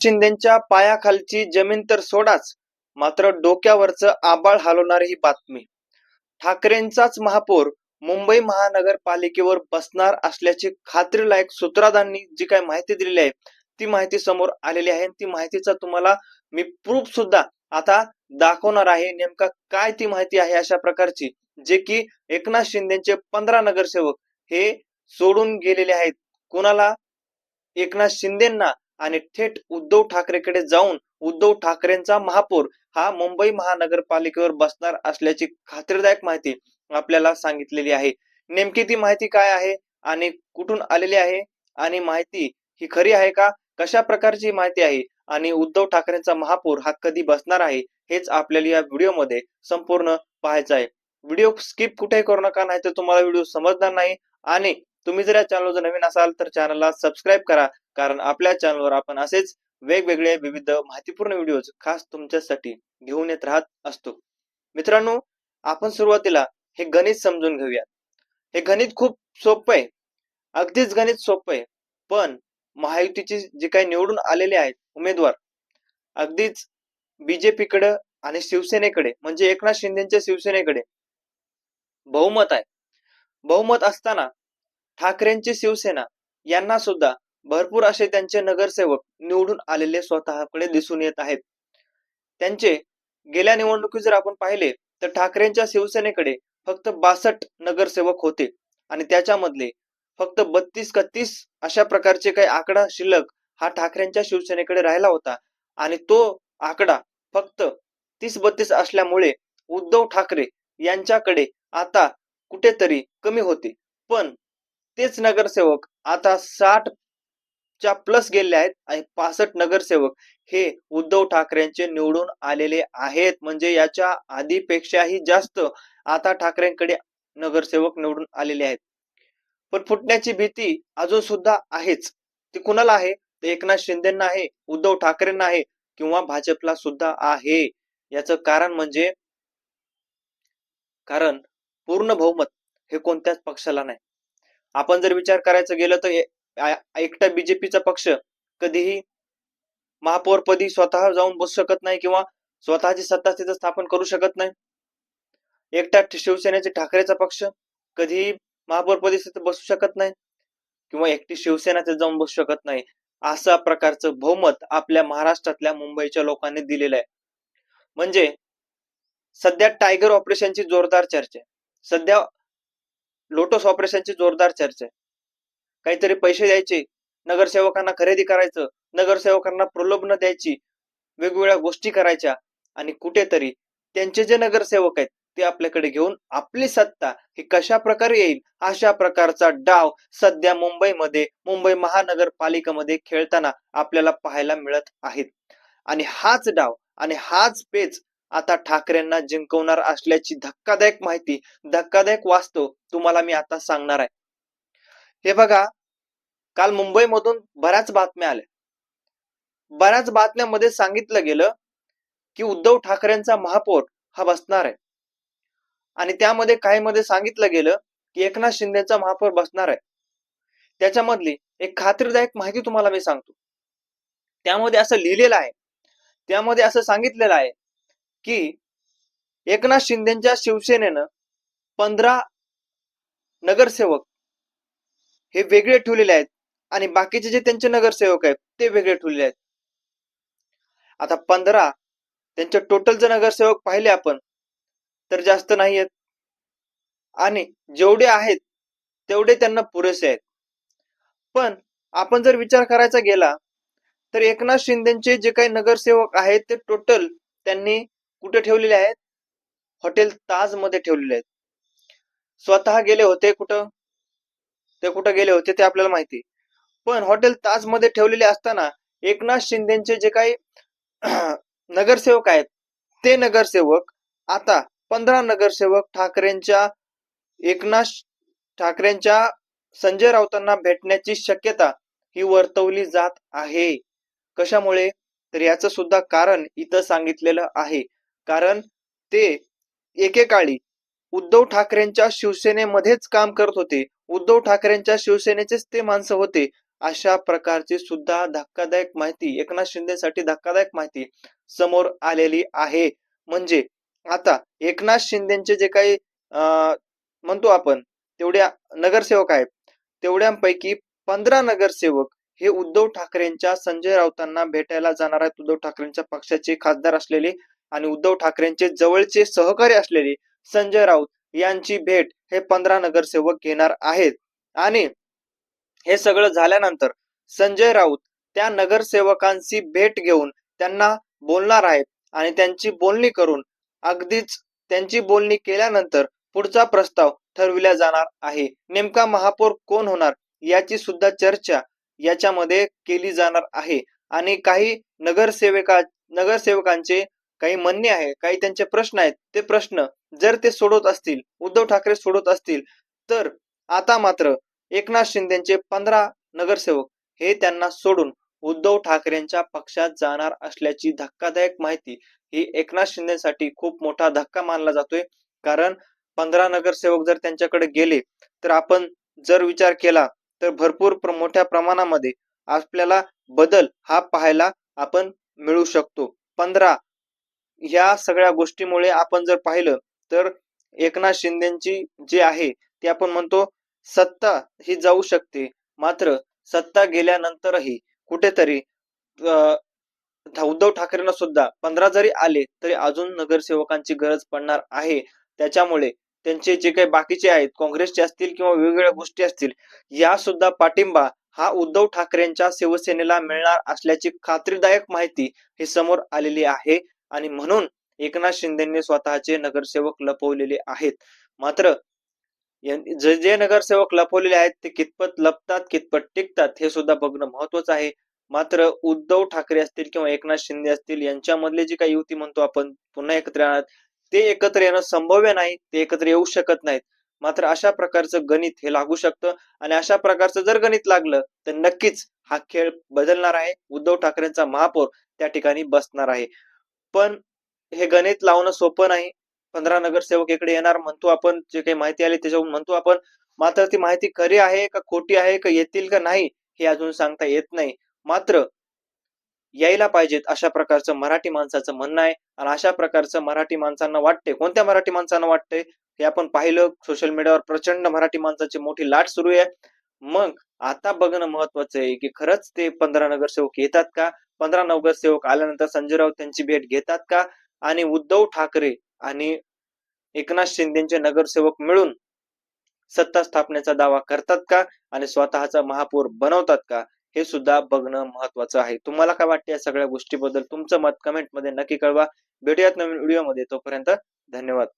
शिंदेच्या पायाखालची जमीन तर सोडाच, मात्र डोक्यावरचं आभाळ हलवणारी ही बातमी. ठाकरेंचाच महापौर मुंबई महानगरपालिकेवर बसणार असल्याची खात्रीलायक सूत्रधारांनी जी काही माहिती दिलेली आहे ती माहिती समोर आलेली आहे. ती माहितीचा तुम्हाला मी प्रूफ सुद्धा आता दाखवणार आहे. नेमका काय ती माहिती आहे अशा प्रकारची, जे की एकनाथ शिंदेचे 15 नगरसेवक हे सोडून गेलेले आहेत. कोणाला? एकनाथ शिंदेंना. आणि थेट उद्धव ठाकरेकडे जाऊन उद्धव ठाकरेंचा महापौर हा मुंबई महानगरपालिकेवर बसणार असल्याची खात्रीदायक माहिती आपल्याला सांगितलेली आहे. नेमकी ती माहिती काय आहे आणि कुठून आलेली आहे आणि माहिती ही खरी आहे का? कशा प्रकारची माहिती आहे आणि उद्धव ठाकरेंचा महापौर हा कधी बसणार आहे हेच आपल्याला या व्हिडिओमध्ये संपूर्ण पाहायचं आहे. व्हिडिओ स्किप कुठेही करू नका, नाही तर तुम्हाला व्हिडिओ समजणार नाही. आणि तुम्ही जर या चॅनलवर नवीन असाल तर चॅनलला सबस्क्राईब करा, कारण आपल्या चॅनलवर आपण असेच वेगवेगळे विविध माहितीपूर्ण व्हिडिओज खास तुमच्यासाठी घेऊन येत राहत असतो. मित्रांनो, आपण सुरुवातीला हे गणित समजून घेऊया. हे गणित खूप सोपं आहे, अगदीच गणित सोपं आहे. पण महायुतीचे जे काही निवडून आलेले आहेत उमेदवार, अगदीच बीजेपीकडे आणि शिवसेनेकडे म्हणजे एकनाथ शिंदेच्या शिवसेनेकडे बहुमत आहे. बहुमत असताना ठाकरेंची शिवसेना यांना सुद्धा भरपूर असे त्यांचे नगरसेवक निवडून आलेले स्वतःकडे दिसून येत आहेत. त्यांचे गेल्या निवडणुकीत जर आपण पाहिले तर ठाकरेंच्या शिवसेनेकडे फक्त 62 नगरसेवक होते आणि त्याच्यामधले फक्त 32 का 30 अशा प्रकारचे काही आकडा शिल्लक हा ठाकरेंच्या शिवसेनेकडे राहिला होता. आणि तो आकडा फक्त 30-32 असल्यामुळे उद्धव ठाकरे यांच्याकडे आता कुठेतरी कमी होते. पण तेच नगरसेवक आता 60 च्या प्लस गेले आहेत आणि 65 नगरसेवक हे उद्धव ठाकरेंचे निवडून आलेले आहेत. म्हणजे याच्या आधीपेक्षाही जास्त आता ठाकरेंकडे नगरसेवक निवडून आलेले आहेत. पण फुटण्याची भीती अजून सुद्धा आहेच. ती कुणाला आहे? तर एकनाथ शिंदेना आहे, उद्धव ठाकरेंना आहे किंवा भाजपला सुद्धा आहे. याचं कारण म्हणजे कारण पूर्ण बहुमत हे कोणत्याच पक्षाला नाही. आपण जर विचार करायचं गेलं तर एकटा बीजेपीचा पक्ष कधीही महापौरपदी स्वतः जाऊन बसू शकत नाही किंवा स्वतःची सत्ता तिथं स्थापन करू शकत नाही. एकटा शिवसेनेचे ठाकरेचा पक्ष कधीही महापौरपदी तिथं बसू शकत नाही किंवा एकटी शिवसेना तिथं जाऊन बसू शकत नाही. अशा प्रकारचं बहुमत आपल्या महाराष्ट्रातल्या मुंबईच्या लोकांनी दिलेलं आहे. म्हणजे सध्या टायगर ऑपरेशनची जोरदार चर्चा आहे. सध्या लोटस ऑपरेशनची जोरदार चर्चा आहे. काहीतरी पैसे द्यायचे, नगरसेवकांना खरेदी करायचं, नगरसेवकांना प्रलोभन द्यायची, वेगवेगळ्या गोष्टी करायच्या आणि कुठेतरी त्यांचे जे नगरसेवक आहेत ते आपल्याकडे घेऊन आपली सत्ता ही कशा प्रकारे येईल अशा प्रकारचा डाव सध्या मुंबईमध्ये मुंबई महानगरपालिकेमध्ये खेळताना आपल्याला पाहायला मिळत आहेत. आणि हाच डाव आणि हाच पेच आता ठाकरेंना जिंकवणार असल्याची धक्कादायक माहिती, धक्कादायक वास्तव तुम्हाला मी आता सांगणार आहे. हे बघा, काल मुंबईमधून बऱ्याच बातम्या आल्या. बऱ्याच बातम्यांमध्ये सांगितलं गेलं की उद्धव ठाकरेंचा महापौर हा बसणार आहे. आणि त्यामध्ये काही मध्ये सांगितलं गेलं की एकनाथ शिंदेचा महापौर बसणार आहे. त्याच्यामधली एक खात्रीदायक माहिती तुम्हाला मी सांगतो. त्यामध्ये असं लिहिलेलं आहे, त्यामध्ये असं सांगितलेलं आहे की एकनाथ शिंदेच्या शिवसेनेनं 15 नगरसेवक हे वेगळे ठेवलेले आहेत आणि बाकीचे जे त्यांचे नगरसेवक आहेत ते वेगळे ठेवलेले आहेत. आता 15 त्यांचे टोटल जर नगरसेवक पाहिले आपण तर जास्त नाही आहेत आणि जेवढे आहेत तेवढे त्यांना पुरेसे आहेत. पण आपण जर विचार करायचा गेला तर एकनाथ शिंदेचे जे काही नगरसेवक आहेत ते टोटल त्यांनी कुठे ठेवलेले आहेत? हॉटेल ताज मध्ये ठेवलेले आहेत. स्वतः गेले होते कुठं? ते कुठं गेले होते ते आपल्याला माहिती. पण हॉटेल ताज मध्ये ठेवलेले असताना एकनाथ शिंदेचे जे काही नगरसेवक आहेत ते नगरसेवक आता 15 नगरसेवक एकनाथ ठाकरेंच्या संजय राऊतांना भेटण्याची शक्यता ही वर्तवली जात आहे. कशामुळे? तर याचं सुद्धा कारण इथं सांगितलेलं आहे. कारण ते एकेकाळी उद्धव ठाकरेंच्या शिवसेनेमध्येच काम करत होते. उद्धव ठाकरेंच्या शिवसेनेचेच ते माणसं होते अशा प्रकारची सुद्धा धक्कादायक माहिती एकनाथ शिंदेसाठी धक्कादायक माहिती समोर आलेली आहे. म्हणजे आता एकनाथ शिंदेचे जे काही म्हणतो आपण तेवढ्या नगरसेवक आहेत, तेवढ्यांपैकी 15 नगरसेवक हे उद्धव ठाकरेंच्या संजय राऊतांना भेटायला जाणार आहेत. उद्धव ठाकरेंच्या पक्षाचे खासदार असलेले आणि उद्धव ठाकरेंचे जवळचे सहकारी असलेले संजय राऊत यांची भेट हे 15 नगरसेवक घेणार आहेत. आणि हे सगळं झाल्यानंतर संजय राऊत त्या नगरसेवकांची भेट घेऊन त्यांना बोलणार आहेत आणि त्यांची बोलणी करून अगदीच त्यांची बोलणी केल्यानंतर पुढचा प्रस्ताव ठरविला जाणार आहे. नेमका महापौर कोण होणार याची सुद्धा चर्चा याच्यामध्ये केली जाणार आहे. आणि काही नगरसेवकांचे काही म्हणणे आहे, काही त्यांचे प्रश्न आहेत, ते प्रश्न जर ते सोडवत असतील, उद्धव ठाकरे सोडवत असतील, तर आता मात्र एकनाथ शिंदेचे 15 नगरसेवक हे त्यांना सोडून उद्धव ठाकरेंच्या पक्षात जाणार असल्याची धक्कादायक माहिती ही एकनाथ शिंदेसाठी खूप मोठा धक्का मानला जातोय. कारण 15 नगरसेवक जर त्यांच्याकडे गेले तर आपण जर विचार केला तर भरपूर मोठ्या प्रमाणामध्ये आपल्याला बदल हा पाहायला आपण मिळू शकतो. 15 ह्या सगळ्या गोष्टीमुळे आपण जर पाहिलं तर एकनाथ शिंदेची जी आहे ती आपण म्हणतो सत्ता ही जाऊ शकते, मात्र सत्ता गेल्यानंतरही कुठेतरी उद्धव ठाकरेंना सुद्धा 15 जरी आले तरी अजून नगरसेवकांची गरज पडणार आहे. त्याच्यामुळे त्यांचे जे काही बाकीचे आहेत, काँग्रेसचे असतील किंवा वेगवेगळ्या गोष्टी असतील, या सुद्धा पाठिंबा हा उद्धव ठाकरेंच्या शिवसेनेला मिळणार असल्याची खात्रीदायक माहिती ही समोर आलेली आहे. आणि म्हणून एकनाथ शिंदेंनी स्वतःचे नगरसेवक लपवलेले आहेत. मात्र जे नगरसेवक लपवलेले आहेत ते कितपत लपतात, कितपत टिकतात हे सुद्धा बघणं महत्वाचं आहे. मात्र उद्धव ठाकरे असतील किंवा एकनाथ शिंदे असतील यांच्यामधले जी काही युती म्हणतो आपण पुन्हा एकत्र येणार, ते एकत्र येणं संभव्य नाही, ते एकत्र येऊ शकत नाहीत. मात्र अशा प्रकारचं गणित हे लागू शकतं आणि अशा प्रकारचं जर गणित लागलं तर नक्कीच हा खेळ बदलणार आहे. उद्धव ठाकरेंचा महापौर त्या ठिकाणी बसणार आहे. पण हे गणित लावणं सोपं नाही. 15 नगरसेवक इकडे येणार म्हणतो आपण, जे काही माहिती आली त्याच्यावरून म्हणतो आपण, मात्र ती माहिती खरी आहे का खोटी आहे का येतील का नाही हे अजून सांगता येत नाही. मात्र यायला पाहिजेत अशा प्रकारचं मराठी माणसाचं म्हणणं आहे. आणि अशा प्रकारचं मराठी माणसांना वाटते. कोणत्या मराठी माणसांना वाटतंय हे आपण पाहिलं. सोशल मीडियावर प्रचंड मराठी माणसाची मोठी लाट सुरू आहे. मग आता बघणं महत्वाचं आहे की खरंच ते 15 नगरसेवक येतात का? 15 नगरसेवक आल्यानंतर संजय राऊत त्यांची भेट घेतात का? आणि उद्धव ठाकरे आणि एकनाथ शिंदेचे नगरसेवक मिळून सत्ता स्थापनेचा दावा करतात का? आणि स्वतःचा महापौर बनवतात का? हे सुद्धा बघणं महत्वाचं आहे. तुम्हाला काय वाटतं या सगळ्या गोष्टीबद्दल? तुमचं मत कमेंट मध्ये नक्की कळवा. भेटूयात नवीन व्हिडिओ मध्ये. तोपर्यंत धन्यवाद.